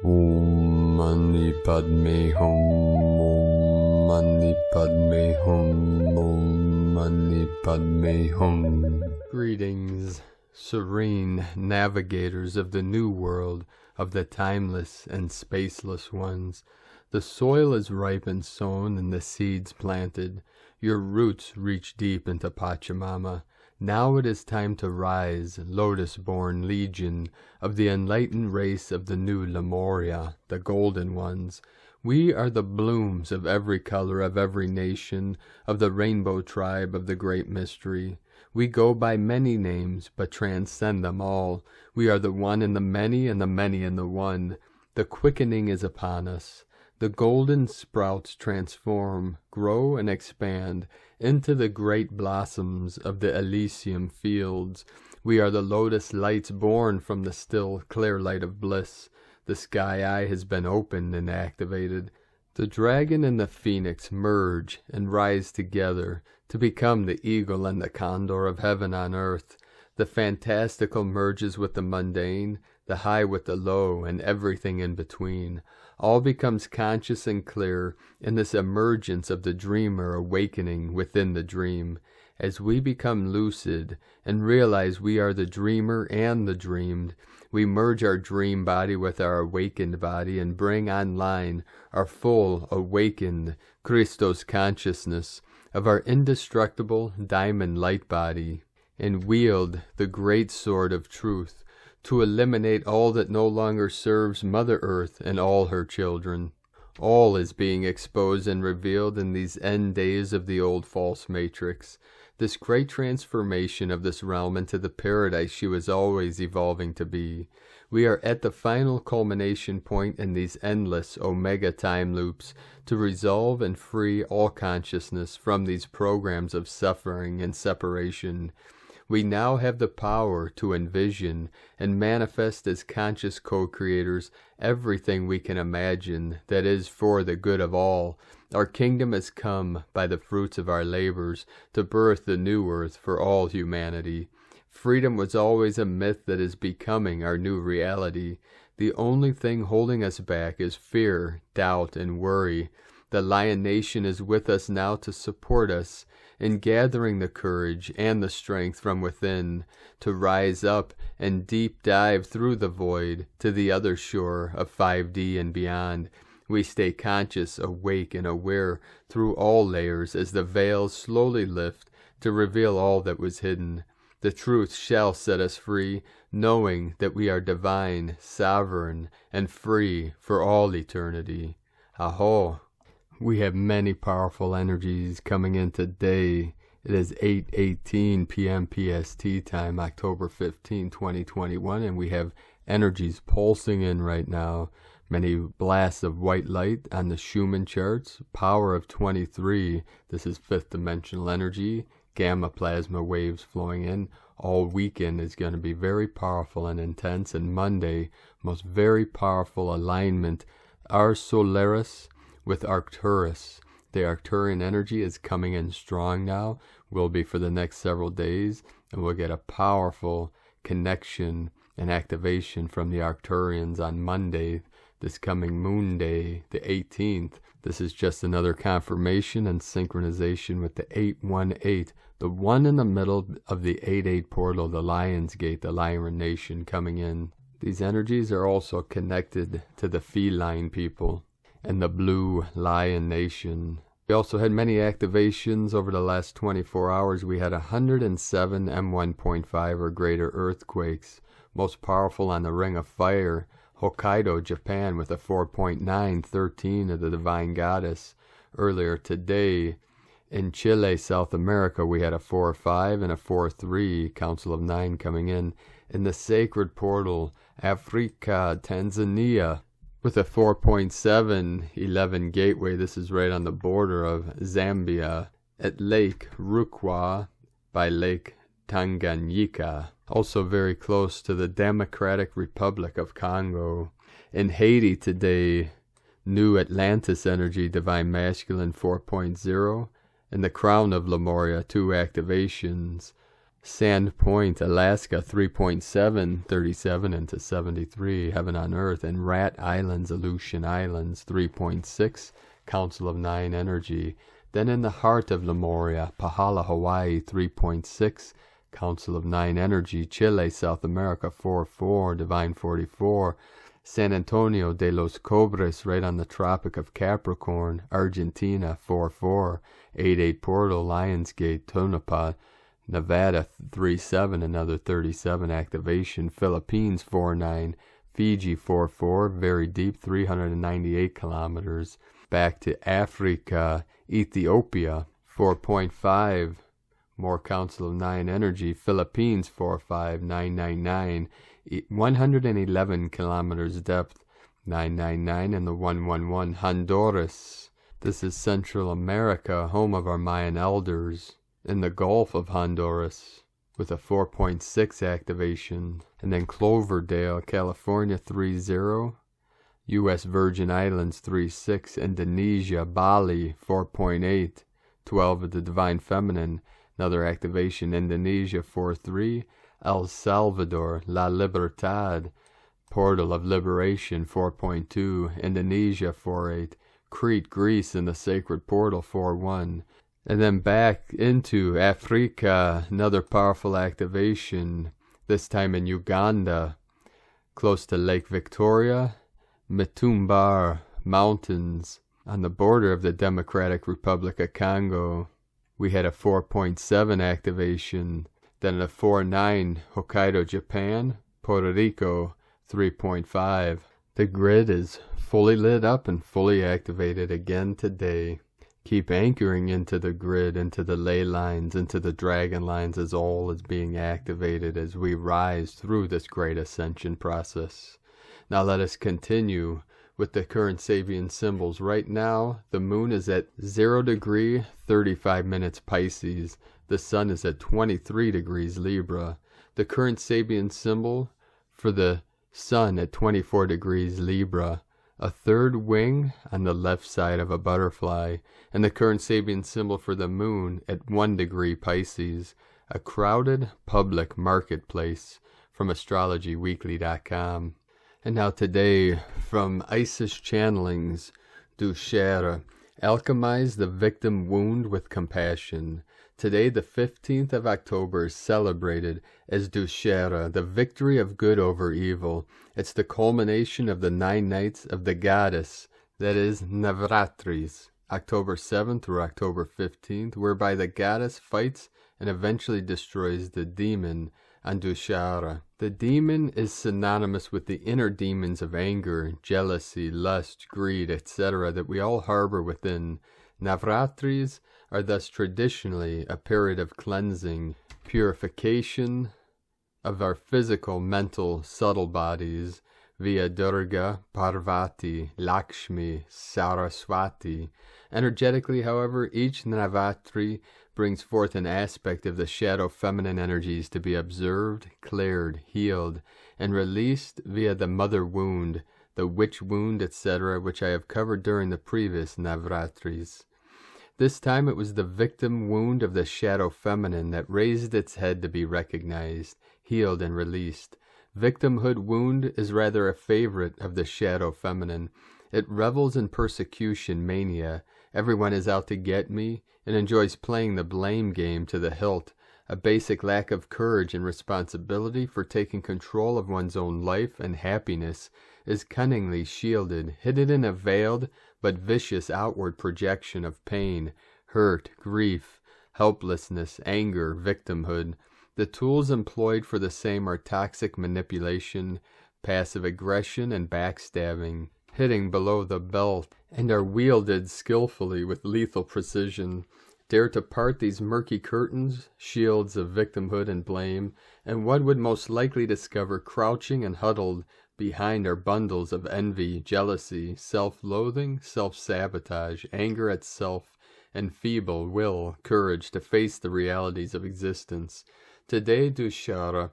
Om Mani Padme Hum. Om Mani Padme Hum. Om Mani Padme Hum. Greetings, serene navigators of the new world, of the timeless and spaceless ones. The soil is ripe and sown and the seeds planted. Your roots reach deep into Pachamama. Now it is time to rise, lotus-born legion of the enlightened race of the new Lemuria, the golden ones. We are the blooms of every color, of every nation, of the rainbow tribe of the great mystery. We go by many names, but transcend them all. We are the one in the many, and the many in the one. The quickening is upon us. The golden sprouts transform, grow, and expand into the great blossoms of the Elysium fields. We are the lotus lights born from the still, clear light of bliss. The sky eye has been opened and activated. The dragon and the phoenix merge and rise together to become the eagle and the condor of heaven on earth. The fantastical merges with the mundane, the high with the low, and everything in between. All becomes conscious and clear in this emergence of the dreamer awakening within the dream. As we become lucid and realize we are the dreamer and the dreamed, we merge our dream body with our awakened body and bring online our full, awakened Christos consciousness of our indestructible diamond light body, and wield the great sword of truth to eliminate all that no longer serves Mother Earth and all her children. All is being exposed and revealed in these end days of the old false matrix. This great transformation of this realm into the paradise she was always evolving to be. We are at the final culmination point in these endless omega time loops to resolve and free all consciousness from these programs of suffering and separation. We now have the power to envision and manifest as conscious co-creators everything we can imagine that is for the good of all. Our kingdom has come by the fruits of our labors to birth the new earth for all humanity. Freedom was always a myth that is becoming our new reality. The only thing holding us back is fear, doubt, and worry. The Lion Nation is with us now to support us in gathering the courage and the strength from within to rise up and deep dive through the void to the other shore of 5D and beyond. We stay conscious, awake, and aware through all layers as the veils slowly lift to reveal all that was hidden. The truth shall set us free, knowing that we are divine, sovereign, and free for all eternity. Aho! We have many powerful energies coming in today. It is 8:18 p.m. PST time, October 15, 2021, and we have energies pulsing in right now. Many blasts of white light on the Schumann charts, power of 23. This is fifth dimensional energy, gamma plasma waves flowing in. All weekend is going to be very powerful and intense, and Monday, most very powerful alignment, Ars Solaris with Arcturus. The Arcturian energy is coming in strong now, will be for the next several days, and we'll get a powerful connection and activation from the Arcturians on Monday, this coming moon day, the 18th. This is just another confirmation and synchronization with the 818, the one in the middle of the 88 portal, the Lion's Gate, the Lion Nation coming in. These energies are also connected to the feline people and the Blue Lion Nation. We also had many activations over the last 24 hours. We had 107 M1.5 or greater earthquakes, most powerful on the Ring of Fire, Hokkaido, Japan, with a 4.9, 13 of the Divine Goddess. Earlier today, in Chile, South America, we had a 4.5 and a 4.3, Council of 9 coming in. In the Sacred Portal, Africa, Tanzania, with a 4.7, 11 gateway. This is right on the border of Zambia, at Lake Rukwa by Lake Tanganyika, also very close to the Democratic Republic of Congo. In Haiti today, New Atlantis energy, Divine Masculine 4.0, and the Crown of Lemuria, 2 activations. Sand Point, Alaska, 3.7, 37 into 73, Heaven on Earth, and Rat Islands, Aleutian Islands, 3.6, Council of 9 energy. Then in the heart of Lemuria, Pahala, Hawaii, 3.6, Council of 9 energy. Chile, South America, 4.4, Divine 44. San Antonio de los Cobres, right on the Tropic of Capricorn, Argentina, 4.4, 8.8 portal, Lionsgate, Tonopah, Nevada, 3.7, another 37 activation. Philippines, 4.9, Fiji, 4.4, very deep, 398 kilometers. Back to Africa, Ethiopia, 4.5, more Council of 9 energy. Philippines, 4.5, 999, 111 kilometers depth, 999, and the 111. Honduras, this is Central America, home of our Mayan elders, in the Gulf of Honduras, with a 4.6 activation. And then Cloverdale, California, 3.0, U.S. Virgin Islands, 3.6, Indonesia, Bali, 4.8, 12 of the Divine Feminine, another activation. Indonesia, 4.3, El Salvador, La Libertad, Portal of Liberation, 4.2, Indonesia, 4.8, Crete, Greece, in the Sacred Portal, 4.1. And then back into Africa, another powerful activation, this time in Uganda, close to Lake Victoria, Mitumbar Mountains, on the border of the Democratic Republic of Congo. We had a 4.7 activation, then a 4.9, Hokkaido, Japan, Puerto Rico, 3.5. The grid is fully lit up and fully activated again today. Keep anchoring into the grid, into the ley lines, into the dragon lines, as all is being activated as we rise through this great ascension process. Now let us continue with the current Sabian symbols. Right now, the moon is at 0 degree, 35 minutes Pisces. The sun is at 23 degrees Libra. The current Sabian symbol for the sun at 24 degrees Libra. A third wing on the left side of a butterfly, and the current Sabian symbol for the moon at 1 degree Pisces, a crowded public marketplace, from astrologyweekly.com. And now today, from Isis Channelings, Dussehra, alchemize the victim wound with compassion. Today, the 15th of October, is celebrated as Dussehra, the victory of good over evil. It's the culmination of the 9 nights of the goddess, that is, Navratris, October 7th through October 15th, whereby the goddess fights and eventually destroys the demon on Dussehra. The demon is synonymous with the inner demons of anger, jealousy, lust, greed, etc. that we all harbor within. Navratris are thus traditionally a period of cleansing, purification of our physical, mental, subtle bodies via Durga, Parvati, Lakshmi, Saraswati. Energetically, however, each Navratri brings forth an aspect of the shadow feminine energies to be observed, cleared, healed, and released via the mother wound, the witch wound, etc., which I have covered during the previous Navratris. This time it was the victim wound of the shadow feminine that raised its head to be recognized, healed, and released. Victimhood wound is rather a favorite of the shadow feminine. It revels in persecution mania. Everyone is out to get me, and enjoys playing the blame game to the hilt, a basic lack of courage and responsibility for taking control of one's own life and happiness is cunningly shielded, hidden in a veiled but vicious outward projection of pain, hurt, grief, helplessness, anger, victimhood. The tools employed for the same are toxic manipulation, passive aggression, and backstabbing, hitting below the belt, and are wielded skillfully with lethal precision. Dare to part these murky curtains, shields of victimhood and blame, and one would most likely discover crouching and huddled behind are bundles of envy, jealousy, self-loathing, self-sabotage, anger at self, and feeble will, courage to face the realities of existence. Today, Dussehra,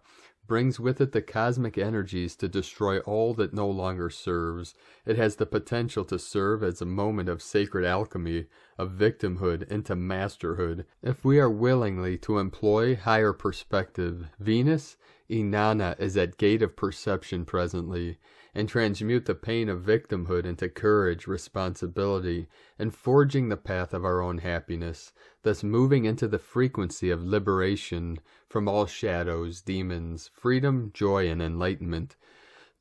brings with it the cosmic energies to destroy all that no longer serves. It has the potential to serve as a moment of sacred alchemy, of victimhood into masterhood, if we are willingly to employ higher perspective. Venus, Inanna, is at gate of perception presently, and transmute the pain of victimhood into courage, responsibility, and forging the path of our own happiness, thus moving into the frequency of liberation from all shadows, demons, freedom, joy, and enlightenment.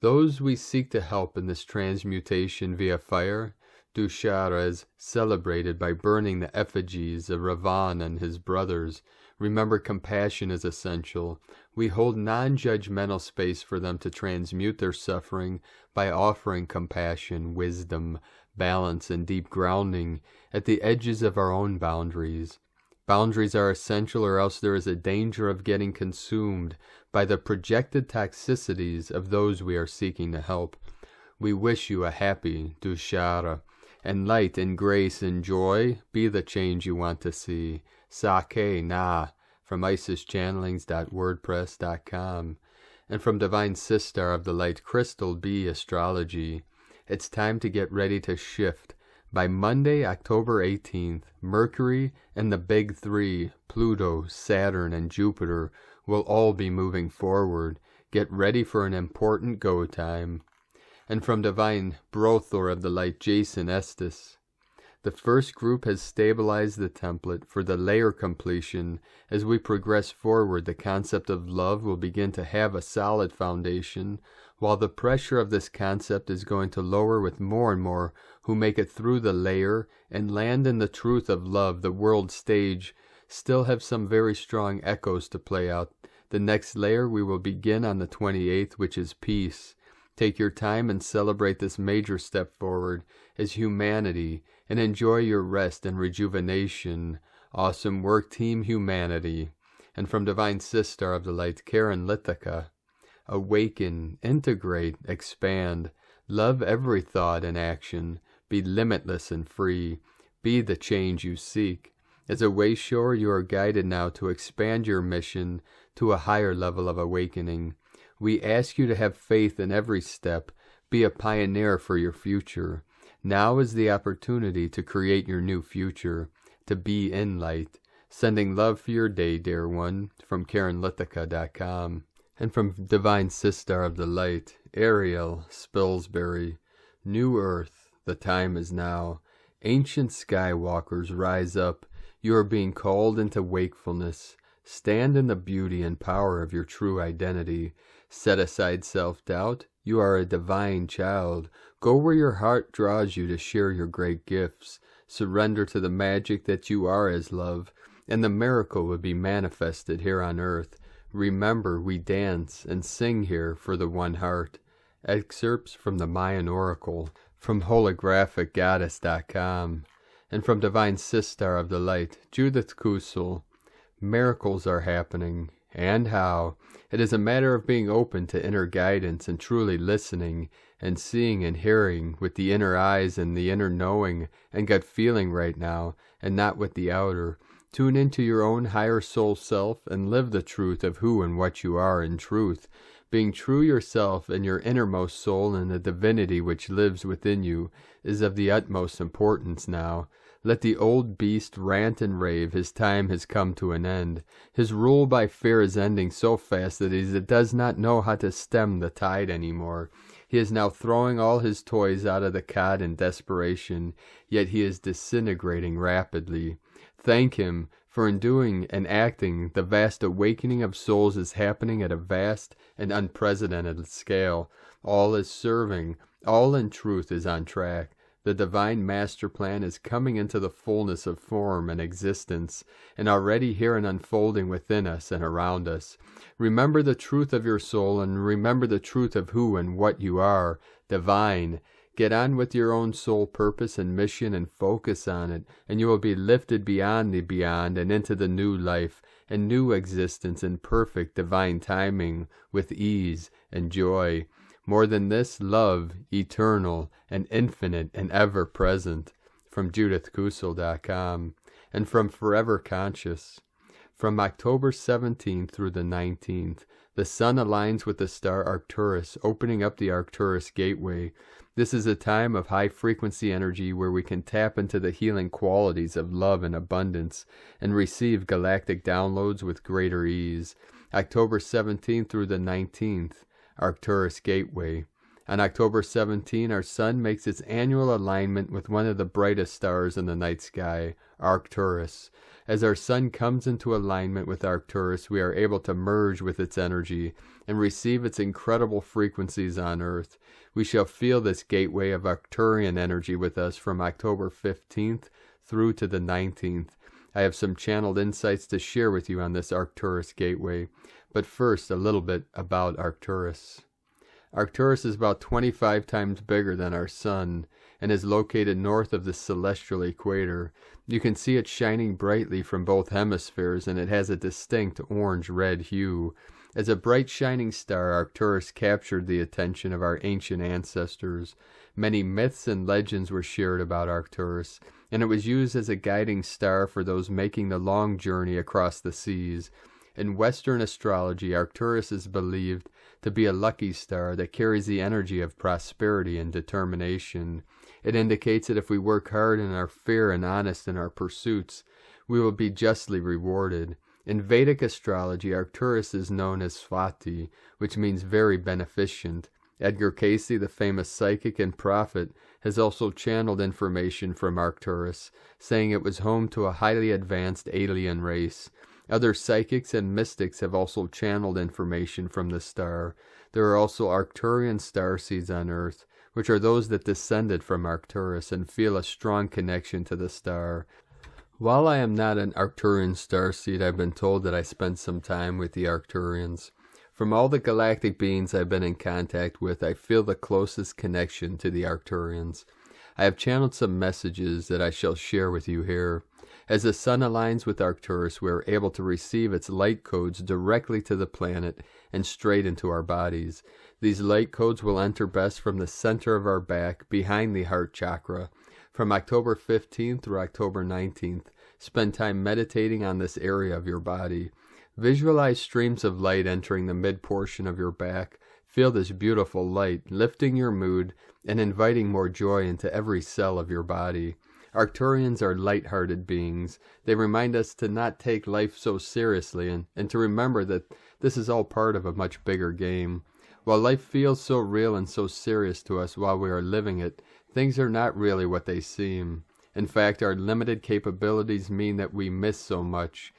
Those we seek to help in this transmutation via fire, Dussehra is celebrated by burning the effigies of Ravan and his brothers. Remember, compassion is essential. We hold non-judgmental space for them to transmute their suffering by offering compassion, wisdom, balance, and deep grounding at the edges of our own boundaries. Boundaries are essential, or else there is a danger of getting consumed by the projected toxicities of those we are seeking to help. We wish you a happy Dussehra, and light and grace and joy be the change you want to see. Sake Na, from IsisChannelings.wordpress.com, and from Divine Sister of the Light, Crystal B Astrology. It's time to get ready to shift. By Monday, October 18th, Mercury and the Big Three, Pluto, Saturn, and Jupiter, will all be moving forward. Get ready for an important go time. And from Divine Brothor of the Light, Jason Estes. The first group has stabilized the template for the layer completion. As we progress forward, the concept of love will begin to have a solid foundation, while the pressure of this concept is going to lower with more and more who make it through the layer and land in the truth of love. The world stage still have some very strong echoes to play out. The next layer we will begin on the 28th, which is peace. Take your time and celebrate this major step forward as humanity, and enjoy your rest and rejuvenation. Awesome work, Team Humanity. And from Divine Sister of the Light, Karen Lithica. Awaken, integrate, expand. Love every thought and action. Be limitless and free. Be the change you seek. As a wayshower, you are guided now to expand your mission to a higher level of awakening. We ask you to have faith in every step. Be a pioneer for your future. Now is the opportunity to create your new future, to be in light. Sending love for your day, dear one, from KarenLithica.com. And from Divine Sister of the Light, Ariel Spilsbury. New Earth, the time is now. Ancient skywalkers, rise up. You are being called into wakefulness. Stand in the beauty and power of your true identity. Set aside self-doubt. You are a divine child. Go where your heart draws you to share your great gifts. Surrender to the magic that you are as love, and the miracle will be manifested here on earth. Remember, we dance and sing here for the one heart. Excerpts from the Mayan Oracle, from holographicgoddess.com, and from Divine Sister of the Light, Judith Kusel. Miracles are happening. And how? It is a matter of being open to inner guidance and truly listening and seeing and hearing with the inner eyes and the inner knowing and gut feeling right now, and not with the outer. Tune into your own higher soul self and live the truth of who and what you are in truth. Being true yourself and your innermost soul and the divinity which lives within you is of the utmost importance now. Let the old beast rant and rave. His time has come to an end. His rule by fear is ending so fast that he does not know how to stem the tide anymore. He is now throwing all his toys out of the cot in desperation, yet he is disintegrating rapidly. Thank him, for in doing and acting, the vast awakening of souls is happening at a vast and unprecedented scale. All is serving, all in truth is on track. The divine master plan is coming into the fullness of form and existence, and already here and unfolding within us and around us. Remember the truth of your soul, and remember the truth of who and what you are, divine. Get on with your own soul purpose and mission and focus on it, and you will be lifted beyond the beyond and into the new life and new existence in perfect divine timing with ease and joy. More than this, love, eternal and infinite and ever-present, from JudithKusel.com, and from Forever Conscious. From October 17th through the 19th, The sun aligns with the star Arcturus, opening up the Arcturus gateway. This is a time of high-frequency energy where we can tap into the healing qualities of love and abundance and receive galactic downloads with greater ease. October 17th through the 19th, Arcturus gateway. On October 17, our sun makes its annual alignment with one of the brightest stars in the night sky, Arcturus. As our sun comes into alignment with Arcturus, we are able to merge with its energy and receive its incredible frequencies on Earth. We shall feel this gateway of Arcturian energy with us from October 15th through to the 19th. I have some channeled insights to share with you on this Arcturus gateway. But first, a little bit about Arcturus. Arcturus is about 25 times bigger than our sun and is located north of the celestial equator. You can see it shining brightly from both hemispheres, and it has a distinct orange-red hue. As a bright shining star, Arcturus captured the attention of our ancient ancestors. Many myths and legends were shared about Arcturus, and it was used as a guiding star for those making the long journey across the seas. In Western astrology, Arcturus is believed to be a lucky star that carries the energy of prosperity and determination. It indicates that if we work hard and are fair and honest in our pursuits, we will be justly rewarded. In Vedic astrology, Arcturus is known as Swati, which means very beneficent. Edgar Cayce, the famous psychic and prophet, has also channeled information from Arcturus, saying it was home to a highly advanced alien race. Other psychics and mystics have also channeled information from the star. There are also Arcturian starseeds on Earth, which are those that descended from Arcturus and feel a strong connection to the star. While I am not an Arcturian starseed, I've been told that I spent some time with the Arcturians. From all the galactic beings I've been in contact with, I feel the closest connection to the Arcturians. I have channeled some messages that I shall share with you here. As the sun aligns with Arcturus, we are able to receive its light codes directly to the planet and straight into our bodies. These light codes will enter best from the center of our back, behind the heart chakra. From October 15th through October 19th, spend time meditating on this area of your body. Visualize streams of light entering the mid-portion of your back. Feel this beautiful light, lifting your mood and inviting more joy into every cell of your body. Arcturians are light-hearted beings. They remind us to not take life so seriously and to remember that this is all part of a much bigger game. While life feels so real and so serious to us while we are living it, things are not really what they seem. In fact, our limited capabilities mean that we miss so much.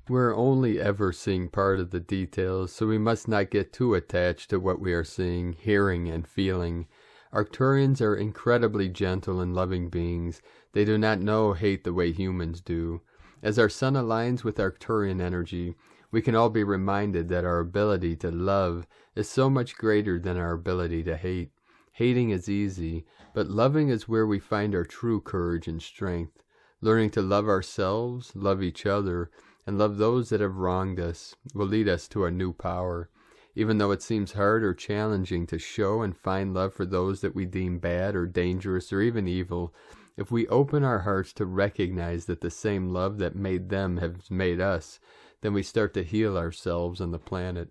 We're only ever seeing part of the details, so we must not get too attached to what we are seeing, hearing, and feeling. Arcturians are incredibly gentle and loving beings. They do not know or hate the way humans do. As our sun aligns with Arcturian energy, we can all be reminded that our ability to love is so much greater than our ability to hate. Hating is easy, but loving is where we find our true courage and strength. Learning to love ourselves, love each other, and love those that have wronged us will lead us to a new power. Even though it seems hard or challenging to show and find love for those that we deem bad or dangerous or even evil, if we open our hearts to recognize that the same love that made them has made us, then we start to heal ourselves and the planet.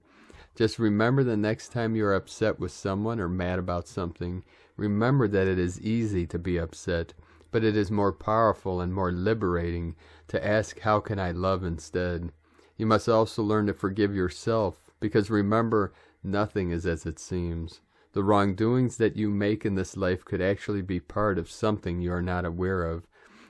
Just remember the next time you are upset with someone or mad about something, remember that it is easy to be upset, but it is more powerful and more liberating to ask, how can I love instead? You must also learn to forgive yourself, because remember, nothing is as it seems. The wrongdoings that you make in this life could actually be part of something you are not aware of.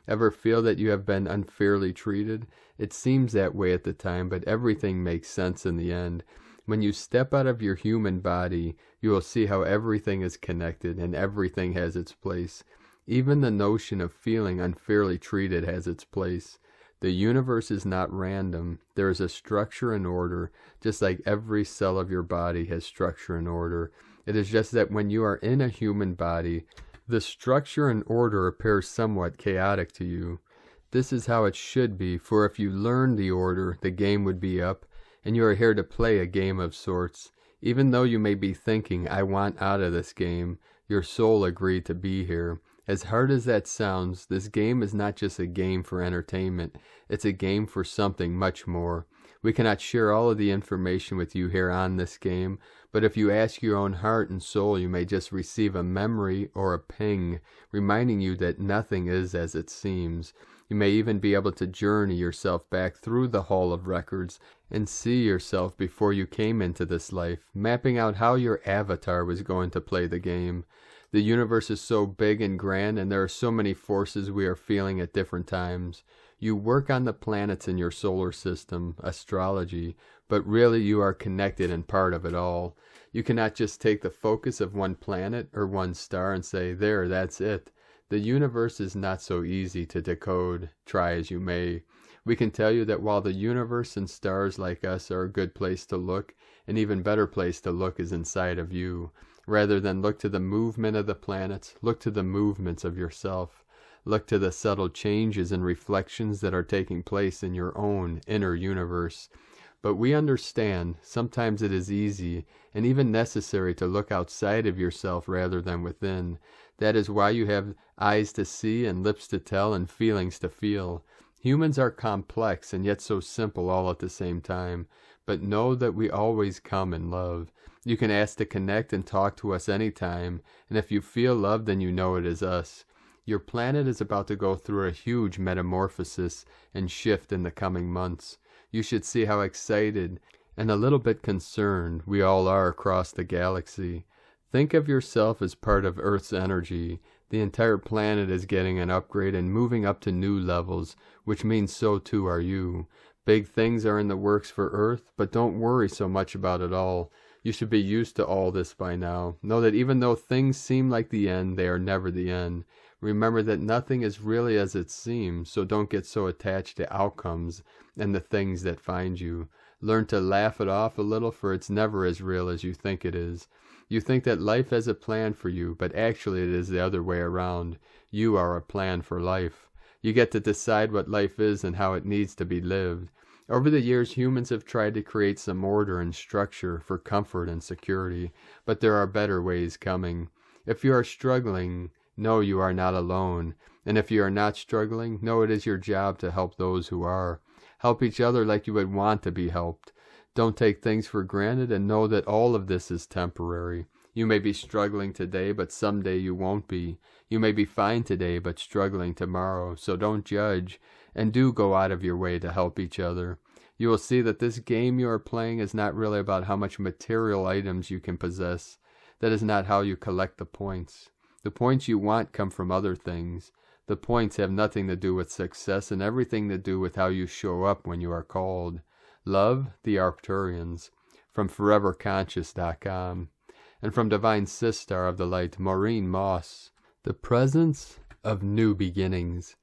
Ever feel that you have been unfairly treated? It seems that way at the time, but everything makes sense in the end. When you step out of your human body, you will see how everything is connected and everything has its place. Even the notion of feeling unfairly treated has its place. The universe is not random. There is a structure and order, just like every cell of your body has structure and order. It is just that when you are in a human body, the structure and order appears somewhat chaotic to you. This is how it should be, for if you learned the order, the game would be up, and you are here to play a game of sorts. Even though you may be thinking, I want out of this game, your soul agreed to be here. As hard as that sounds, this game is not just a game for entertainment. It's a game for something much more. We cannot share all of the information with you here on this game, but if you ask your own heart and soul, you may just receive a memory or a ping, reminding you that nothing is as it seems. You may even be able to journey yourself back through the Hall of Records and see yourself before you came into this life, mapping out how your avatar was going to play the game. The universe is so big and grand, and there are so many forces we are feeling at different times. You work on the planets in your solar system, astrology, but really you are connected and part of it all. You cannot just take the focus of one planet or one star and say, there, that's it. The universe is not so easy to decode, try as you may. We can tell you that while the universe and stars like us are a good place to look, an even better place to look is inside of you. Rather than look to the movement of the planets, look to the movements of yourself. Look to the subtle changes and reflections that are taking place in your own inner universe. But we understand sometimes it is easy and even necessary to look outside of yourself rather than within. That is why you have eyes to see and lips to tell and feelings to feel. Humans are complex and yet so simple all at the same time. But know that we always come in love. You can ask to connect and talk to us anytime, and if you feel love, then you know it is us. Your planet is about to go through a huge metamorphosis and shift in the coming months. You should see how excited and a little bit concerned we all are across the galaxy. Think of yourself as part of Earth's energy. The entire planet is getting an upgrade and moving up to new levels, which means so too are you. Big things are in the works for Earth, but don't worry so much about it all. You should be used to all this by now. Know that even though things seem like the end, they are never the end. Remember that nothing is really as it seems, so don't get so attached to outcomes and the things that find you. Learn to laugh it off a little, for it's never as real as you think it is. You think that life has a plan for you, but actually it is the other way around. You are a plan for life. You get to decide what life is and how it needs to be lived. Over the years, humans have tried to create some order and structure for comfort and security, but there are better ways coming. If you are struggling, know you are not alone. And if you are not struggling, know it is your job to help those who are. Help each other like you would want to be helped. Don't take things for granted and know that all of this is temporary. You may be struggling today, but someday you won't be. You may be fine today, but struggling tomorrow. So don't judge, and do go out of your way to help each other. You will see that this game you are playing is not really about how much material items you can possess. That is not how you collect the points. The points you want come from other things. The points have nothing to do with success and everything to do with how you show up when you are called. Love, the Arcturians, from ForeverConscious.com, and from Divine Sister of the Light, Maureen Moss. The presence of new beginnings.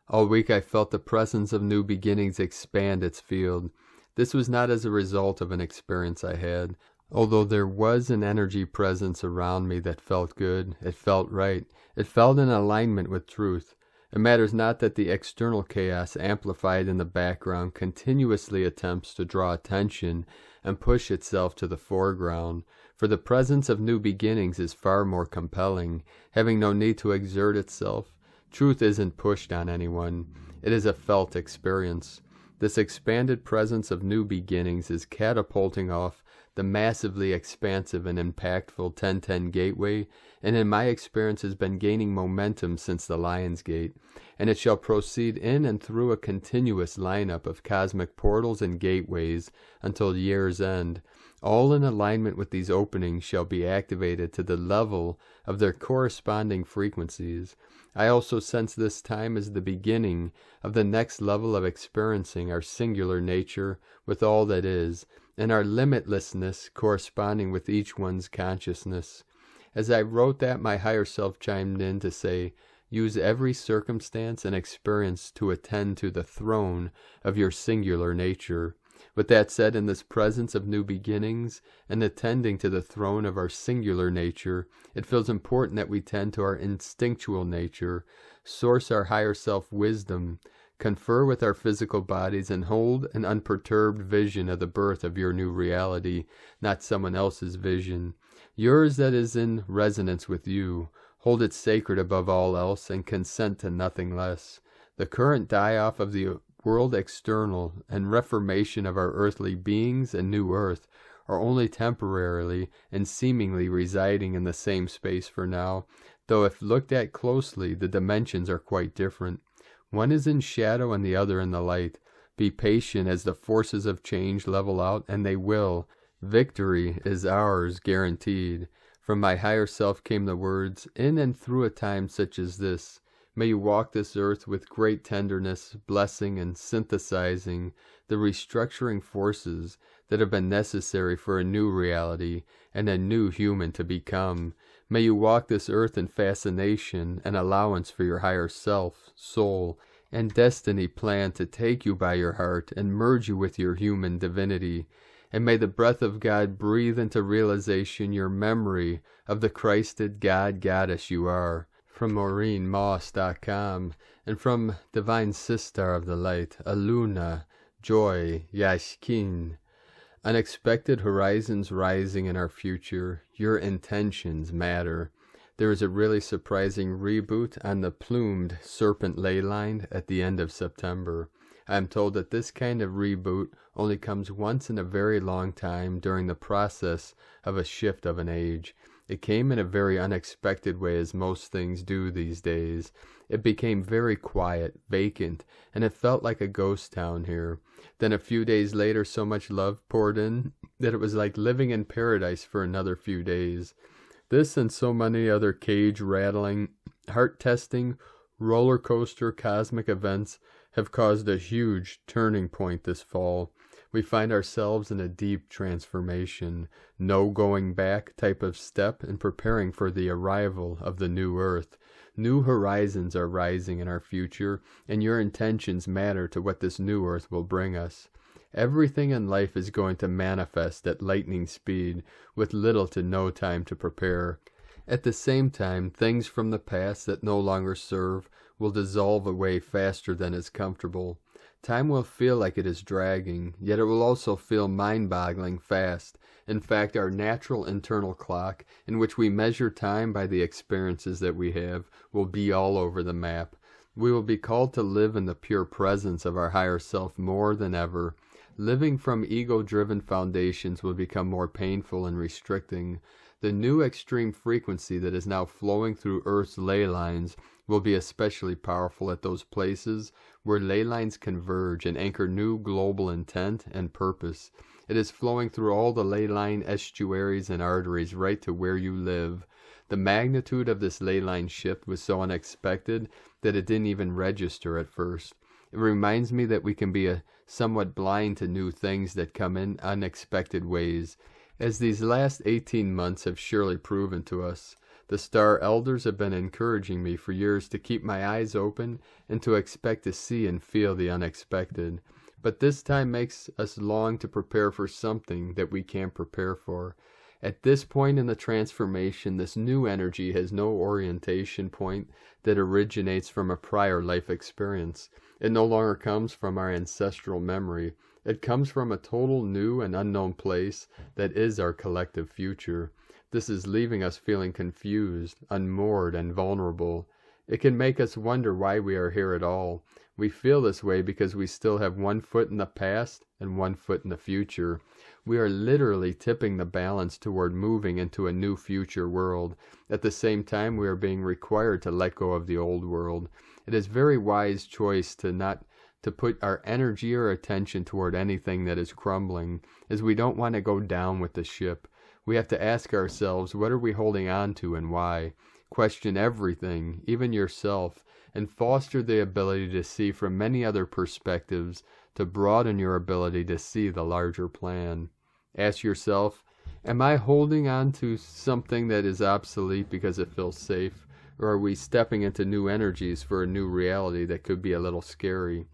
All week I felt the presence of new beginnings expand its field. This was not as a result of an experience I had. Although there was an energy presence around me that felt good, it felt right. It felt in alignment with truth. It matters not that the external chaos amplified in the background continuously attempts to draw attention and push itself to the foreground, for the presence of new beginnings is far more compelling, having no need to exert itself. Truth isn't pushed on anyone. It is a felt experience. This expanded presence of new beginnings is catapulting off the massively expansive and impactful 1010 gateway, and in my experience has been gaining momentum since the Lion's Gate, and it shall proceed in and through a continuous lineup of cosmic portals and gateways until year's end. All in alignment with these openings shall be activated to the level of their corresponding frequencies. I also sense this time as the beginning of the next level of experiencing our singular nature with all that is, and our limitlessness corresponding with each one's consciousness. As I wrote that, my higher self chimed in to say, use every circumstance and experience to attend to the throne of your singular nature. With that said, in this presence of new beginnings and attending to the throne of our singular nature, it feels important that we tend to our instinctual nature, source our higher self wisdom, confer with our physical bodies, and hold an unperturbed vision of the birth of your new reality, not someone else's vision. Yours that is in resonance with you. Hold it sacred above all else, and consent to nothing less. The current die-off of the world external and reformation of our earthly beings and new earth are only temporarily and seemingly residing in the same space for now, though if looked at closely, the dimensions are quite different. One is in shadow and the other in the light. Be patient as the forces of change level out, and they will. Victory is ours, guaranteed. From my higher self came the words, in and through a time such as this, may you walk this earth with great tenderness, blessing and synthesizing the restructuring forces that have been necessary for a new reality and a new human to become. May you walk this earth in fascination and allowance for your higher self, soul, and destiny plan to take you by your heart and merge you with your human divinity. And may the breath of God breathe into realization your memory of the Christed God Goddess you are. From MaureenMoss.com and from Divine Sister of the Light, Aluna, Joy, Yashkin. Unexpected horizons rising in our future. Your intentions matter. There is a really surprising reboot on the plumed serpent ley line at the end of September. I am told that this kind of reboot only comes once in a very long time during the process of a shift of an age. It came in a very unexpected way, as most things do these days. It became very quiet, vacant, and it felt like a ghost town here. Then a few days later, so much love poured in that it was like living in paradise for another few days. This and so many other cage-rattling, heart-testing, roller coaster cosmic events have caused a huge turning point this fall. We find ourselves in a deep transformation, no going back type of step in preparing for the arrival of the new earth. New horizons are rising in our future, and your intentions matter to what this new earth will bring us. Everything in life is going to manifest at lightning speed, with little to no time to prepare. At the same time, things from the past that no longer serve will dissolve away faster than is comfortable. Time will feel like it is dragging, yet it will also feel mind-boggling fast. In fact, our natural internal clock, in which we measure time by the experiences that we have, will be all over the map. We will be called to live in the pure presence of our higher self more than ever. Living from ego-driven foundations will become more painful and restricting. The new extreme frequency that is now flowing through Earth's ley lines will be especially powerful at those places where ley lines converge and anchor new global intent and purpose. It is flowing through all the ley line estuaries and arteries right to where you live. The magnitude of this ley line shift was so unexpected that it didn't even register at first. It reminds me that we can be somewhat blind to new things that come in unexpected ways, as these last 18 months have surely proven to us. The star elders have been encouraging me for years to keep my eyes open and to expect to see and feel the unexpected. But this time makes us long to prepare for something that we can't prepare for. At this point in the transformation, this new energy has no orientation point that originates from a prior life experience. It no longer comes from our ancestral memory. It comes from a total new and unknown place that is our collective future. This is leaving us feeling confused, unmoored, and vulnerable. It can make us wonder why we are here at all. We feel this way because we still have one foot in the past and one foot in the future. We are literally tipping the balance toward moving into a new future world. At the same time, we are being required to let go of the old world. It is a very wise choice to put our energy or attention toward anything that is crumbling, as we don't want to go down with the ship. We have to ask ourselves, what are we holding on to and why? Question everything, even yourself, and foster the ability to see from many other perspectives to broaden your ability to see the larger plan. Ask yourself, am I holding on to something that is obsolete because it feels safe? Or are we stepping into new energies for a new reality that could be a little scary?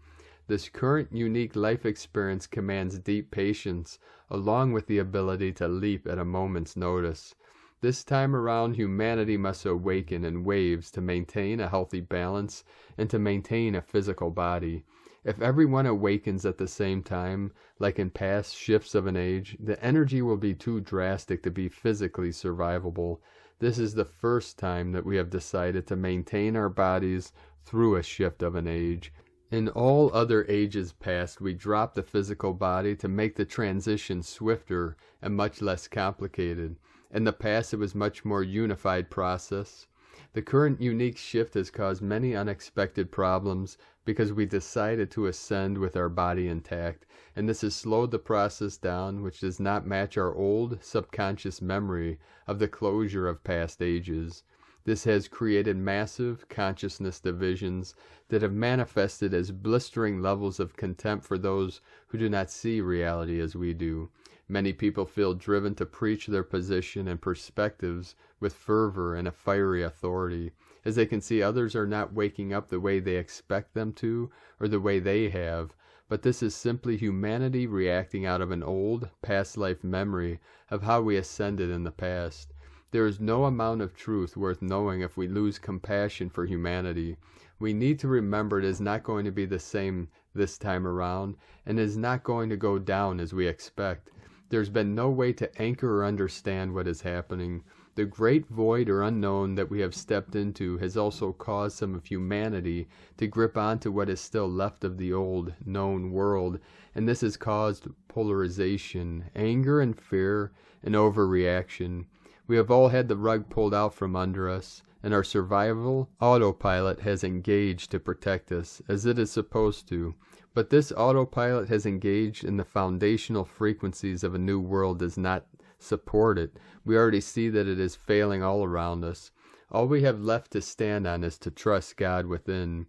This current unique life experience commands deep patience, along with the ability to leap at a moment's notice. This time around, humanity must awaken in waves to maintain a healthy balance and to maintain a physical body. If everyone awakens at the same time, like in past shifts of an age, the energy will be too drastic to be physically survivable. This is the first time that we have decided to maintain our bodies through a shift of an age. In all other ages past, we dropped the physical body to make the transition swifter and much less complicated. In the past, it was much more unified process. The current unique shift has caused many unexpected problems because we decided to ascend with our body intact, and this has slowed the process down, which does not match our old subconscious memory of the closure of past ages. This has created massive consciousness divisions that have manifested as blistering levels of contempt for those who do not see reality as we do. Many people feel driven to preach their position and perspectives with fervor and a fiery authority, as they can see others are not waking up the way they expect them to or the way they have. But this is simply humanity reacting out of an old, past life memory of how we ascended in the past. There is no amount of truth worth knowing if we lose compassion for humanity. We need to remember it is not going to be the same this time around, and is not going to go down as we expect. There's been no way to anchor or understand what is happening. The great void or unknown that we have stepped into has also caused some of humanity to grip onto what is still left of the old, known world, and this has caused polarization, anger and fear, and overreaction. We have all had the rug pulled out from under us, and our survival autopilot has engaged to protect us, as it is supposed to. But this autopilot has engaged in the foundational frequencies of a new world does not support it. We already see that it is failing all around us. All we have left to stand on is to trust God within.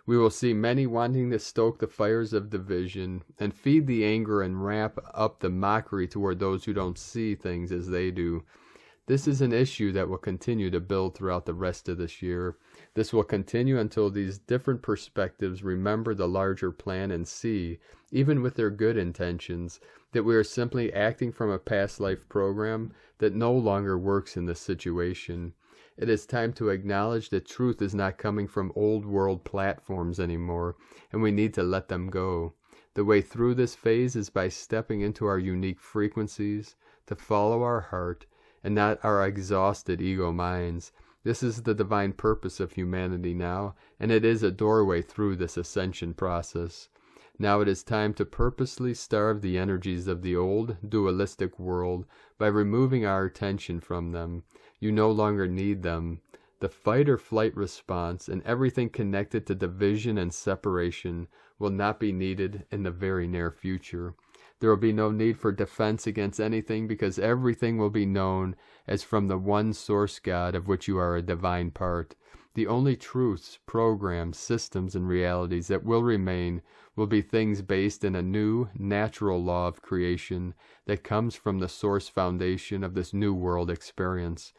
We will see many wanting to stoke the fires of division and feed the anger and ramp up the mockery toward those who don't see things as they do. This is an issue that will continue to build throughout the rest of this year. This will continue until these different perspectives remember the larger plan and see, even with their good intentions, that we are simply acting from a past life program that no longer works in this situation. It is time to acknowledge that truth is not coming from old world platforms anymore, and we need to let them go. The way through this phase is by stepping into our unique frequencies, to follow our heart, and not our exhausted ego minds. This is the divine purpose of humanity now, and it is a doorway through this ascension process. Now it is time to purposely starve the energies of the old, dualistic world by removing our attention from them. You no longer need them. The fight or flight response and everything connected to division and separation will not be needed in the very near future. There will be no need for defense against anything because everything will be known as from the one source God of which you are a divine part. The only truths, programs, systems, and realities that will remain will be things based in a new, natural law of creation that comes from the source foundation of this new world experience.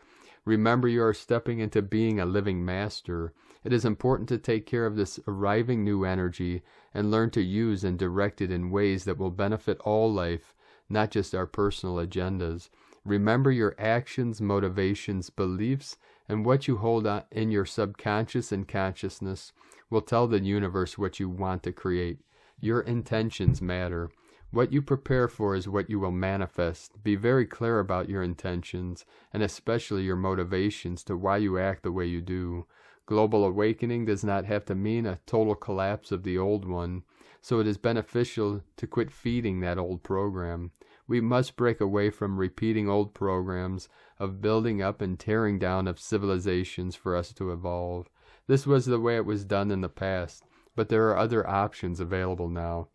Remember, you are stepping into being a living master. It is important to take care of this arriving new energy and learn to use and direct it in ways that will benefit all life, not just our personal agendas. Remember, your actions, motivations, beliefs, and what you hold on in your subconscious and consciousness will tell the universe what you want to create. Your intentions matter. What you prepare for is what you will manifest. Be very clear about your intentions, and especially your motivations to why you act the way you do. Global awakening does not have to mean a total collapse of the old one, so it is beneficial to quit feeding that old program. We must break away from repeating old programs of building up and tearing down of civilizations for us to evolve. This was the way it was done in the past, but there are other options available now.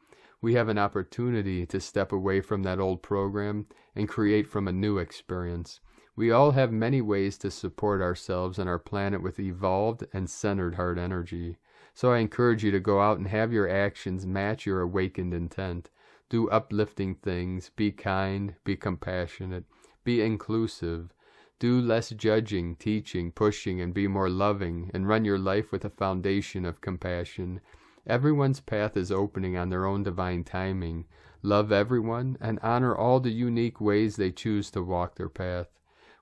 We have an opportunity to step away from that old program and create from a new experience. We all have many ways to support ourselves and our planet with evolved and centered heart energy. So I encourage you to go out and have your actions match your awakened intent. Do uplifting things, be kind, be compassionate, be inclusive. Do less judging, teaching, pushing, and be more loving, and run your life with a foundation of compassion. Everyone's path is opening on their own divine timing. Love everyone and honor all the unique ways they choose to walk their path.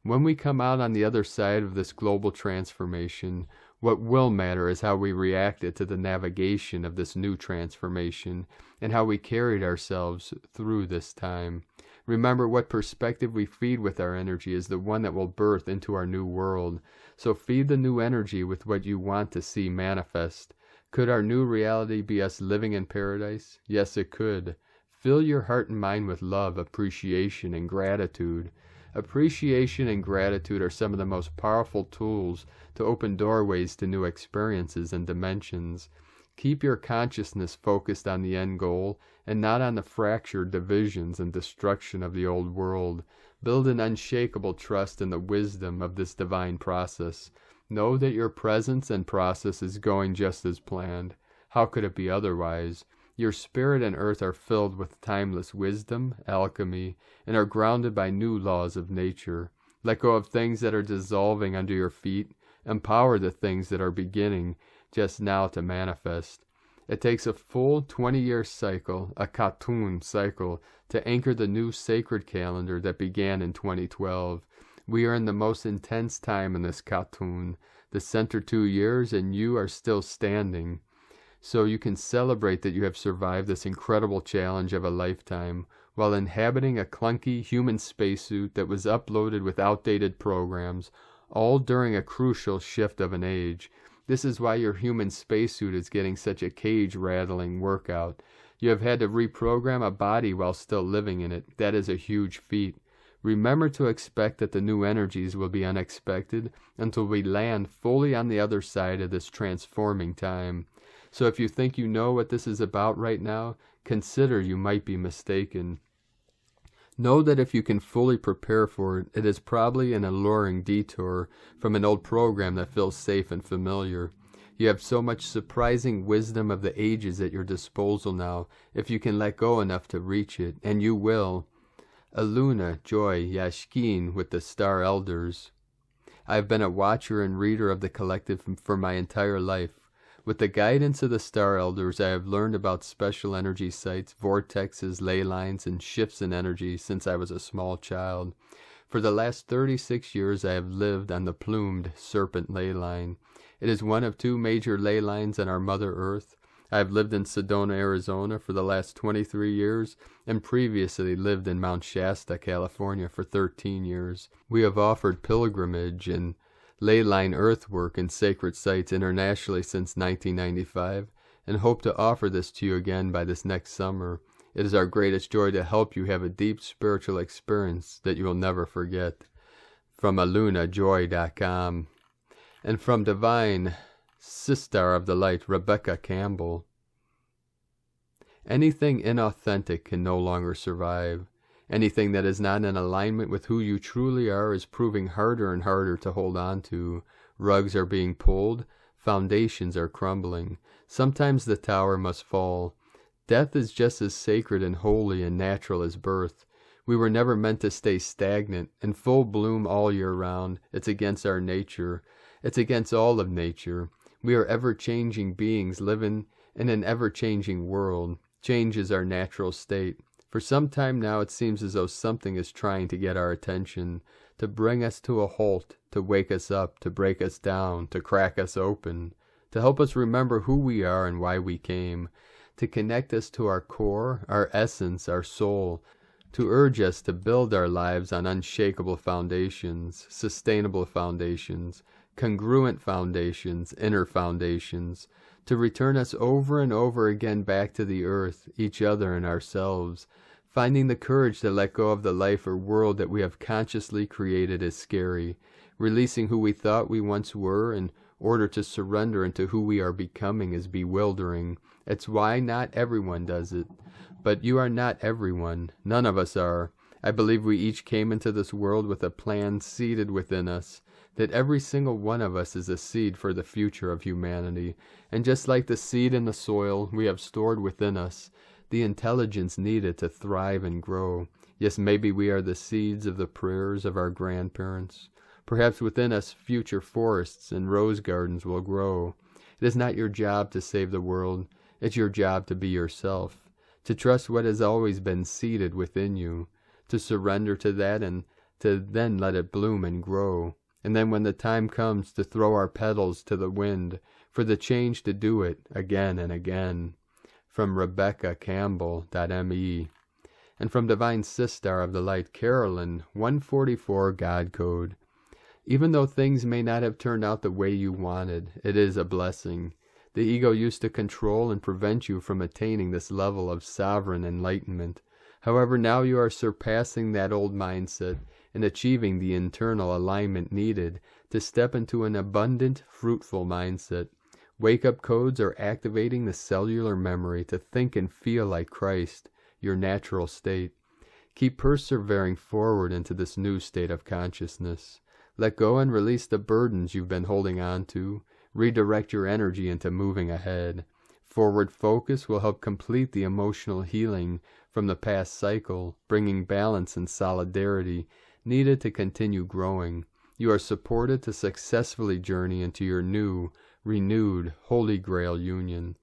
When we come out on the other side of this global transformation, what will matter is how we reacted to the navigation of this new transformation and how we carried ourselves through this time. Remember, what perspective we feed with our energy is the one that will birth into our new world. So feed the new energy with what you want to see manifest. Could our new reality be us living in paradise? Yes, it could. Fill your heart and mind with love, appreciation, and gratitude. Appreciation and gratitude are some of the most powerful tools to open doorways to new experiences and dimensions. Keep your consciousness focused on the end goal and not on the fractured divisions and destruction of the old world. Build an unshakable trust in the wisdom of this divine process. Know that your presence and process is going just as planned. How could it be otherwise? Your spirit and earth are filled with timeless wisdom, alchemy, and are grounded by new laws of nature. Let go of things that are dissolving under your feet. Empower the things that are beginning just now to manifest. It takes a full 20-year cycle, a Khatun cycle, to anchor the new sacred calendar that began in 2012. We are in the most intense time in this Khatun, the center 2 years, and you are still standing. So you can celebrate that you have survived this incredible challenge of a lifetime while inhabiting a clunky human spacesuit that was uploaded with outdated programs, all during a crucial shift of an age. This is why your human spacesuit is getting such a cage-rattling workout. You have had to reprogram a body while still living in it. That is a huge feat. Remember to expect that the new energies will be unexpected until we land fully on the other side of this transforming time. So if you think you know what this is about right now, consider you might be mistaken. Know that if you can fully prepare for it, it is probably an alluring detour from an old program that feels safe and familiar. You have so much surprising wisdom of the ages at your disposal now, if you can let go enough to reach it, and you will. Aluna, Joy, Yashkin with the Star Elders. I have been a watcher and reader of the collective for my entire life. With the guidance of the Star Elders, I have learned about special energy sites, vortexes, ley lines, and shifts in energy since I was a small child. For the last 36 years, I have lived on the plumed serpent ley line. It is one of 2 major ley lines on our Mother Earth. I have lived in Sedona, Arizona for the last 23 years, and previously lived in Mount Shasta, California for 13 years. We have offered pilgrimage and ley line earthwork in sacred sites internationally since 1995, and hope to offer this to you again by this next summer. It is our greatest joy to help you have a deep spiritual experience that you will never forget. From alunajoy.com. And from Divine Sister of the Light, Rebecca Campbell. Anything inauthentic can no longer survive. Anything that is not in alignment with who you truly are is proving harder and harder to hold on to. Rugs are being pulled. Foundations are crumbling. Sometimes the tower must fall. Death is just as sacred and holy and natural as birth. We were never meant to stay stagnant, in full bloom all year round. It's against our nature. It's against all of nature. We are ever-changing beings living in an ever-changing world. Change is our natural state. For some time now it seems as though something is trying to get our attention, to bring us to a halt, to wake us up, to break us down, to crack us open, to help us remember who we are and why we came, to connect us to our core, our essence, our soul, to urge us to build our lives on unshakable foundations, sustainable foundations, congruent foundations, inner foundations, to return us over and over again back to the earth, each other and ourselves. Finding the courage to let go of the life or world that we have consciously created is scary. Releasing who we thought we once were in order to surrender into who we are becoming is bewildering. It's why not everyone does it. But you are not everyone. None of us are. I believe we each came into this world with a plan seeded within us, that every single one of us is a seed for the future of humanity. And just like the seed in the soil, we have stored within us the intelligence needed to thrive and grow. Yes, maybe we are the seeds of the prayers of our grandparents. Perhaps within us future forests and rose gardens will grow. It is not your job to save the world. It's your job to be yourself, to trust what has always been seeded within you, to surrender to that and to then let it bloom and grow. And then when the time comes to throw our petals to the wind, for the change to do it again and again. From RebeccaCampbell.me. And from Divine Sister of the Light, Carolyn, 144 God Code. Even though things may not have turned out the way you wanted, it is a blessing. The ego used to control and prevent you from attaining this level of sovereign enlightenment. However, now you are surpassing that old mindset and achieving the internal alignment needed to step into an abundant, fruitful mindset. Wake-up codes are activating the cellular memory to think and feel like Christ, your natural state. Keep persevering forward into this new state of consciousness. Let go and release the burdens you've been holding on to. Redirect your energy into moving ahead. Forward focus will help complete the emotional healing from the past cycle, bringing balance and solidarity needed to continue growing. You are supported to successfully journey into your new, renewed, Holy Grail union.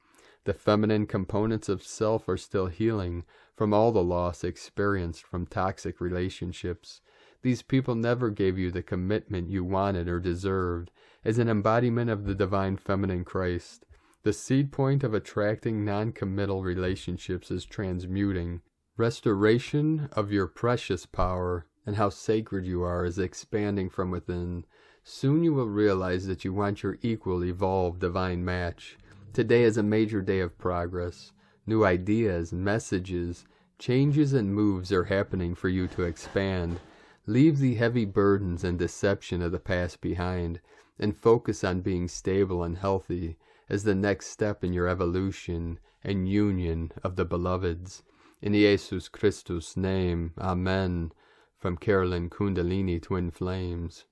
The feminine components of self are still healing from all the loss experienced from toxic relationships. These people never gave you the commitment you wanted or deserved. As an embodiment of the divine feminine Christ, the seed point of attracting non-committal relationships is transmuting. Restoration of your precious power and how sacred you are is expanding from within. Soon you will realize that you want your equal, evolved, divine match. Today is a major day of progress. New ideas, messages, changes, and moves are happening for you to expand. Leave the heavy burdens and deception of the past behind, and focus on being stable and healthy as the next step in your evolution and union of the beloveds. In Jesus Christus' name, Amen. From Carolyn Kundalini Twin Flames.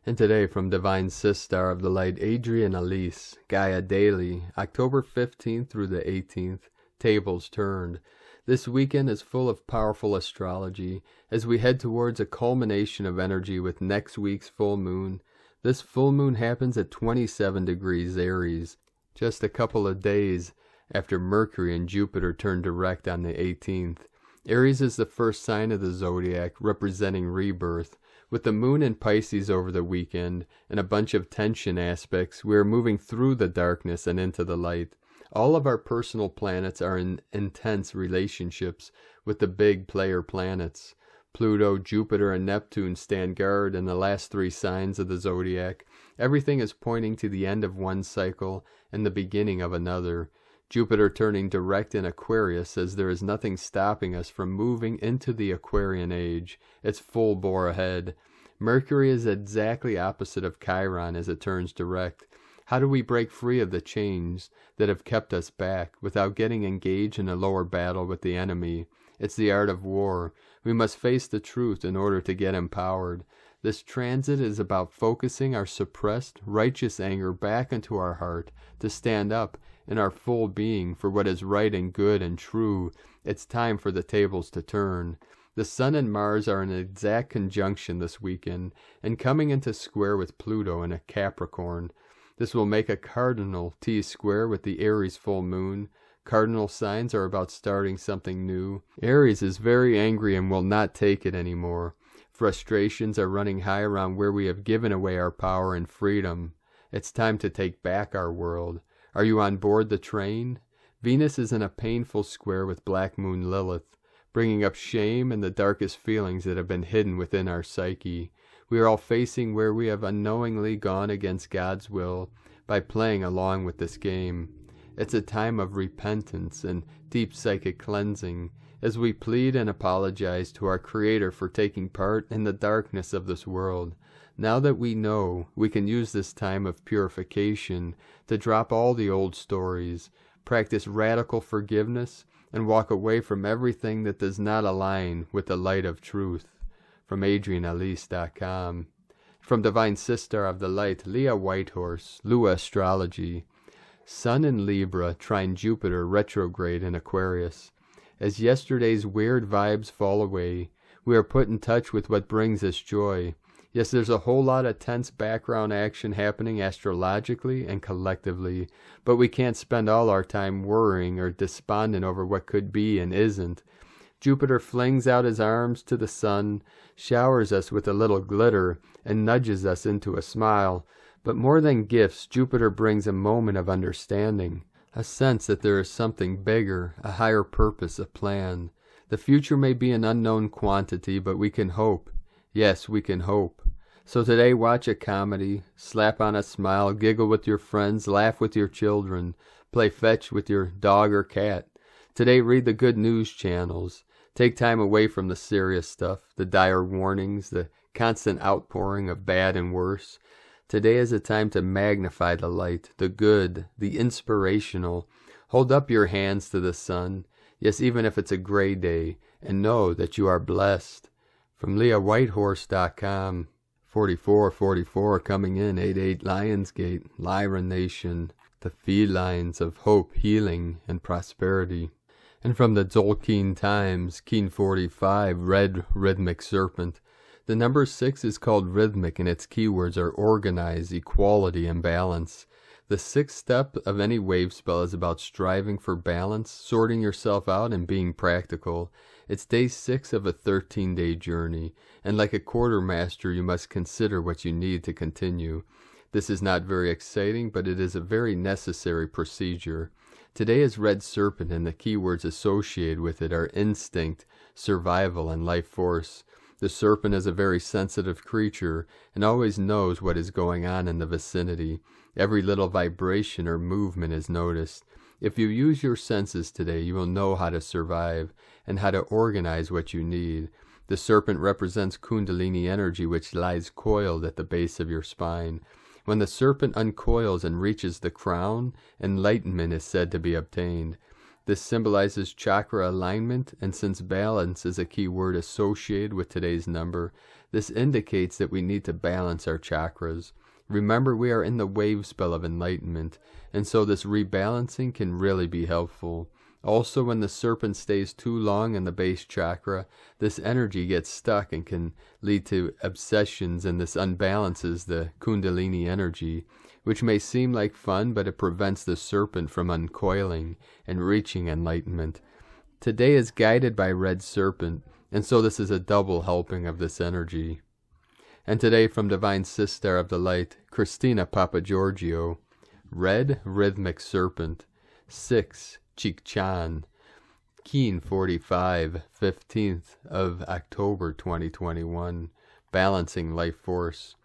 And today from Divine Sister of the Light, Adrian Elise, Gaia Daily, October 15th through the 18th, Tables Turned. This weekend is full of powerful astrology as we head towards a culmination of energy with next week's full moon. This full moon happens at 27 degrees Aries, just a couple of days after Mercury and Jupiter turn direct on the 18th. Aries is the first sign of the zodiac, representing rebirth. With the moon in Pisces over the weekend and a bunch of tension aspects, we are moving through the darkness and into the light. All of our personal planets are in intense relationships with the big player planets. Pluto, Jupiter, and Neptune stand guard in the last three signs of the zodiac. Everything is pointing to the end of one cycle and the beginning of another. Jupiter turning direct in Aquarius says there is nothing stopping us from moving into the Aquarian age. It's full bore ahead. Mercury is exactly opposite of Chiron as it turns direct. How do we break free of the chains that have kept us back without getting engaged in a lower battle with the enemy? It's the art of war. We must face the truth in order to get empowered. This transit is about focusing our suppressed, righteous anger back into our heart to stand up in our full being for what is right and good and true. It's time for the tables to turn. The Sun and Mars are in exact conjunction this weekend and coming into square with Pluto in a Capricorn. This will make a cardinal T-square with the Aries full moon. Cardinal signs are about starting something new. Aries is very angry and will not take it anymore. Frustrations are running high around where we have given away our power and freedom. It's time to take back our world. Are you on board the train? Venus is in a painful square with Black Moon Lilith, bringing up shame and the darkest feelings that have been hidden within our psyche. We are all facing where we have unknowingly gone against God's will by playing along with this game. It's a time of repentance and deep psychic cleansing as we plead and apologize to our Creator for taking part in the darkness of this world. Now that we know, we can use this time of purification to drop all the old stories, practice radical forgiveness, and walk away from everything that does not align with the light of truth. From AdrianElise.com. From Divine Sister of the Light, Leah Whitehorse, Lua Astrology. Sun in Libra, trine Jupiter retrograde in Aquarius. As yesterday's weird vibes fall away, we are put in touch with what brings us joy. Yes, there's a whole lot of tense background action happening astrologically and collectively, but we can't spend all our time worrying or despondent over what could be and isn't. Jupiter flings out his arms to the sun, showers us with a little glitter, and nudges us into a smile. But more than gifts, Jupiter brings a moment of understanding, a sense that there is something bigger, a higher purpose, a plan. The future may be an unknown quantity, but we can hope. Yes, we can hope. So today watch a comedy, slap on a smile, giggle with your friends, laugh with your children, play fetch with your dog or cat. Today read the good news channels. Take time away from the serious stuff, the dire warnings, the constant outpouring of bad and worse. Today is a time to magnify the light, the good, the inspirational. Hold up your hands to the sun, yes, even if it's a gray day, and know that you are blessed. From LeahWhitehorse.com, 4444 coming in, 88 Lionsgate, Lyra Nation, the felines of hope, healing, and prosperity. And from the Tzolk'in Times, Keen 45, Red Rhythmic Serpent. The number 6 is called rhythmic, and its keywords are organize, equality, and balance. The 6th step of any wave spell is about striving for balance, sorting yourself out, and being practical. It's day 6 of a 13-day journey, and like a quartermaster, you must consider what you need to continue. This is not very exciting, but it is a very necessary procedure. Today is Red Serpent, and the keywords associated with it are instinct, survival, and life force. The serpent is a very sensitive creature and always knows what is going on in the vicinity. Every little vibration or movement is noticed. If you use your senses today, you will know how to survive and how to organize what you need. The serpent represents Kundalini energy, which lies coiled at the base of your spine. When the serpent uncoils and reaches the crown, enlightenment is said to be obtained. This symbolizes chakra alignment, and since balance is a key word associated with today's number, this indicates that we need to balance our chakras. Remember, we are in the wave spell of enlightenment, and so this rebalancing can really be helpful. Also, when the serpent stays too long in the base chakra, this energy gets stuck and can lead to obsessions, and this unbalances the Kundalini energy, which may seem like fun, but it prevents the serpent from uncoiling and reaching enlightenment. Today is guided by Red Serpent, and so this is a double helping of this energy. And today from Divine Sister of the Light, Christina Papagiorgio, Red Rhythmic Serpent, 6, Chikchan, Keen 45, 15th of October 2021, Balancing Life Force.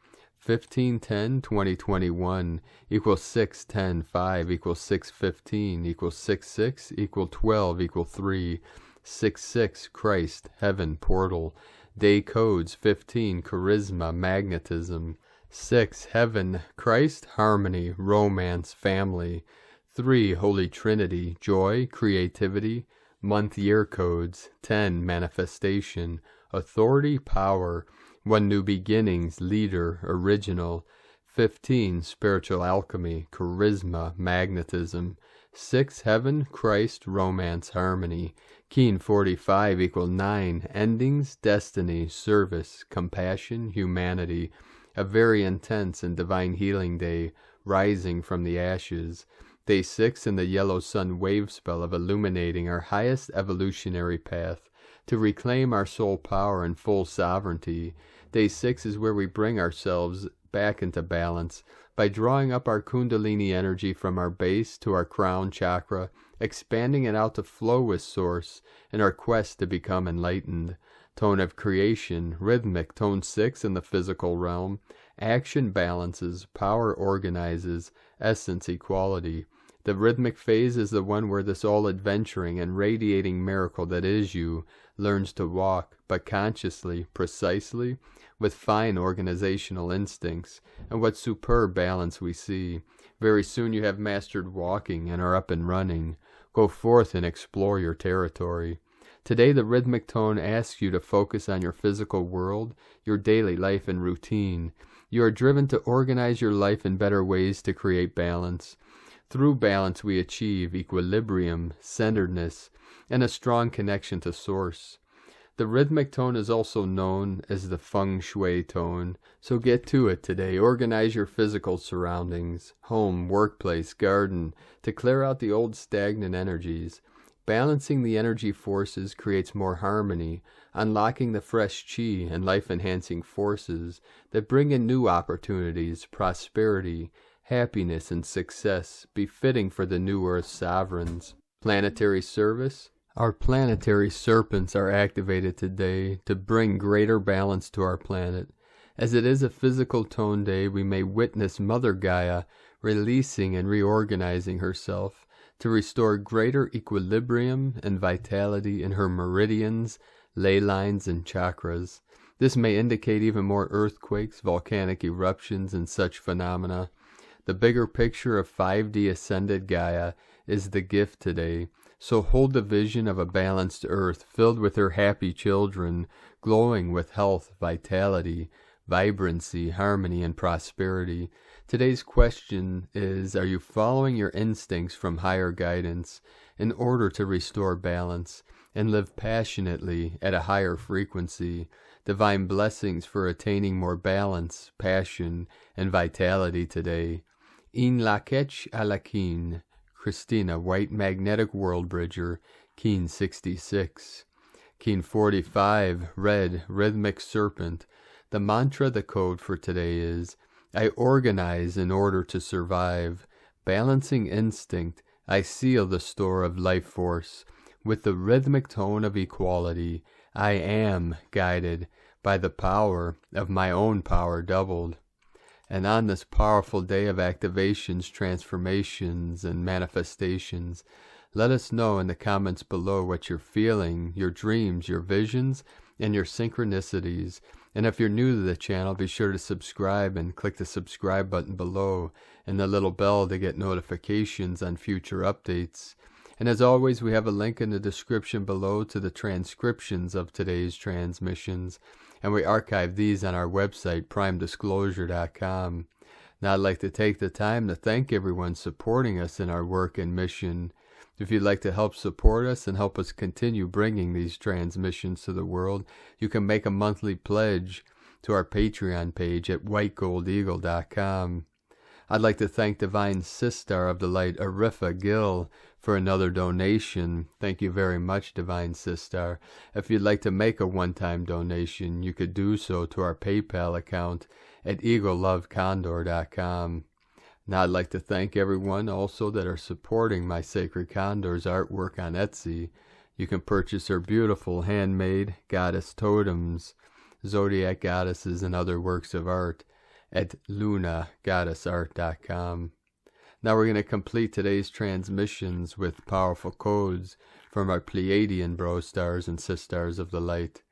1510-2021 equals 610-5 equals 615 equals 66 equal 12 equal 3 66 Christ Heaven Portal. Day codes 15 Charisma Magnetism, 6 Heaven Christ Harmony Romance Family, 3 Holy Trinity Joy Creativity. Month year codes 10 Manifestation Authority Power, 1 New Beginnings, Leader, Original, 15 Spiritual Alchemy, Charisma, Magnetism, 6 Heaven, Christ, Romance, Harmony, Keen 45 equal 9 Endings, Destiny, Service, Compassion, Humanity, a very intense and divine healing day, rising from the ashes. Day 6 in the Yellow Sun wave spell of illuminating our highest evolutionary path, to reclaim our soul power and full sovereignty. Day 6 is where we bring ourselves back into balance by drawing up our Kundalini energy from our base to our crown chakra, expanding it out to flow with Source in our quest to become enlightened. Tone of creation, rhythmic, tone 6 in the physical realm. Action balances, power organizes, essence equality. The rhythmic phase is the one where this all-adventuring and radiating miracle that is you learns to walk, but consciously, precisely, with fine organizational instincts, and what superb balance we see. Very soon you have mastered walking and are up and running. Go forth and explore your territory. Today the rhythmic tone asks you to focus on your physical world, your daily life and routine. You are driven to organize your life in better ways to create balance. Through balance we achieve equilibrium, centeredness, and a strong connection to Source. The rhythmic tone is also known as the feng shui tone, so get to it today. Organize your physical surroundings, home, workplace, garden, to clear out the old stagnant energies. Balancing the energy forces creates more harmony, unlocking the fresh chi and life-enhancing forces that bring in new opportunities, prosperity, happiness, and success befitting for the new Earth sovereigns. Planetary service. Our planetary serpents are activated today to bring greater balance to our planet. As it is a physical tone day, we may witness Mother Gaia releasing and reorganizing herself to restore greater equilibrium and vitality in her meridians, ley lines, and chakras. This may indicate even more earthquakes, volcanic eruptions, and such phenomena. The bigger picture of 5D ascended Gaia is the gift today. So hold the vision of a balanced earth filled with her happy children, glowing with health, vitality, vibrancy, harmony, and prosperity. Today's question is, are you following your instincts from higher guidance in order to restore balance and live passionately at a higher frequency? Divine blessings for attaining more balance, passion, and vitality today. In lakech alakin. Christina, White Magnetic World Bridger, Keen 66. Keen 45, Red, Rhythmic Serpent. The mantra, the code for today is, I organize in order to survive. Balancing instinct, I seal the store of life force. With the rhythmic tone of equality, I am guided by the power of my own power doubled. And on this powerful day of activations, transformations, and manifestations, let us know in the comments below what you're feeling, your dreams, your visions, and your synchronicities. And if you're new to the channel, be sure to subscribe and click the subscribe button below and the little bell to get notifications on future updates. And as always, we have a link in the description below to the transcriptions of today's transmissions. And we archive these on our website, primedisclosure.com. Now I'd like to take the time to thank everyone supporting us in our work and mission. If you'd like to help support us and help us continue bringing these transmissions to the world, you can make a monthly pledge to our Patreon page at whitegoldeagle.com. I'd like to thank Divine Sister of the Light, Arifa Gill, for another donation. Thank you very much, Divine Sister. If you'd like to make a one-time donation, you could do so to our PayPal account at eaglelovecondor.com. Now I'd like to thank everyone also that are supporting my Sacred Condor's artwork on Etsy. You can purchase her beautiful handmade goddess totems, zodiac goddesses, and other works of art at lunagoddessart.com. Now we're going to complete today's transmissions with powerful codes from our Pleiadian bro stars and sisters of the light.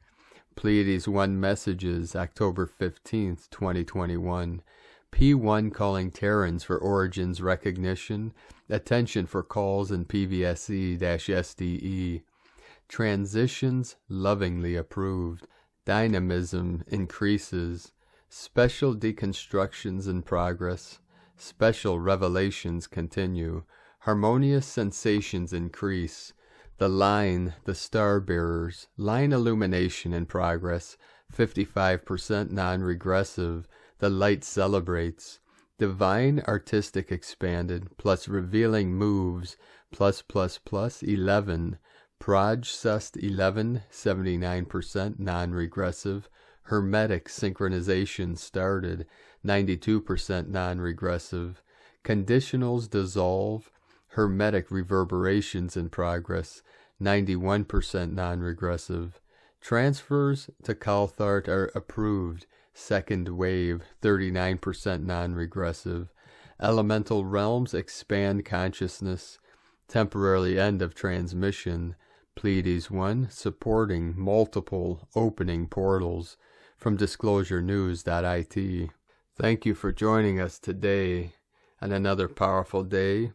Pleiades 1 messages, October 15th, 2021. P1 calling Terrans for origins recognition. Attention for calls in PVSE-SDE. Transitions lovingly approved. Dynamism increases. Special deconstructions in progress. Special revelations continue. Harmonious sensations increase. The line, the star bearers. Line illumination in progress. 55% non-regressive. The light celebrates. Divine artistic expanded. Plus revealing moves. Plus 11. Proj Sust 11. 79% non-regressive. Hermetic synchronization started, 92% non-regressive. Conditionals dissolve. Hermetic reverberations in progress, 91% non-regressive. Transfers to Calthart are approved, second wave, 39% non-regressive. Elemental realms expand consciousness, temporarily end of transmission. Pleiades 1 supporting multiple opening portals. From disclosurenews.it. Thank you for joining us today on another powerful day.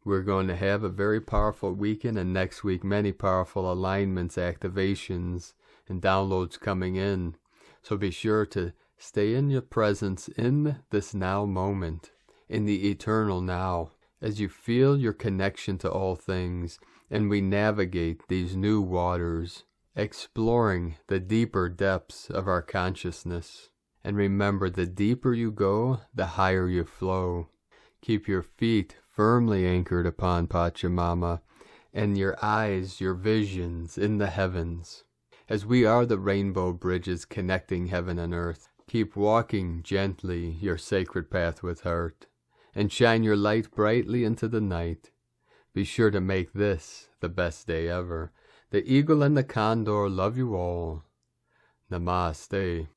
We're going to have a very powerful weekend, and next week many powerful alignments, activations, and downloads coming in. So be sure to stay in your presence in this now moment, in the eternal now, as you feel your connection to all things, and we navigate these new waters, exploring the deeper depths of our consciousness. And remember, the deeper you go, the higher you flow. Keep your feet firmly anchored upon Pachamama, and your eyes, your visions in the heavens. As we are the rainbow bridges connecting heaven and earth, keep walking gently your sacred path with heart, and shine your light brightly into the night. Be sure to make this the best day ever. The eagle and the condor love you all. Namaste.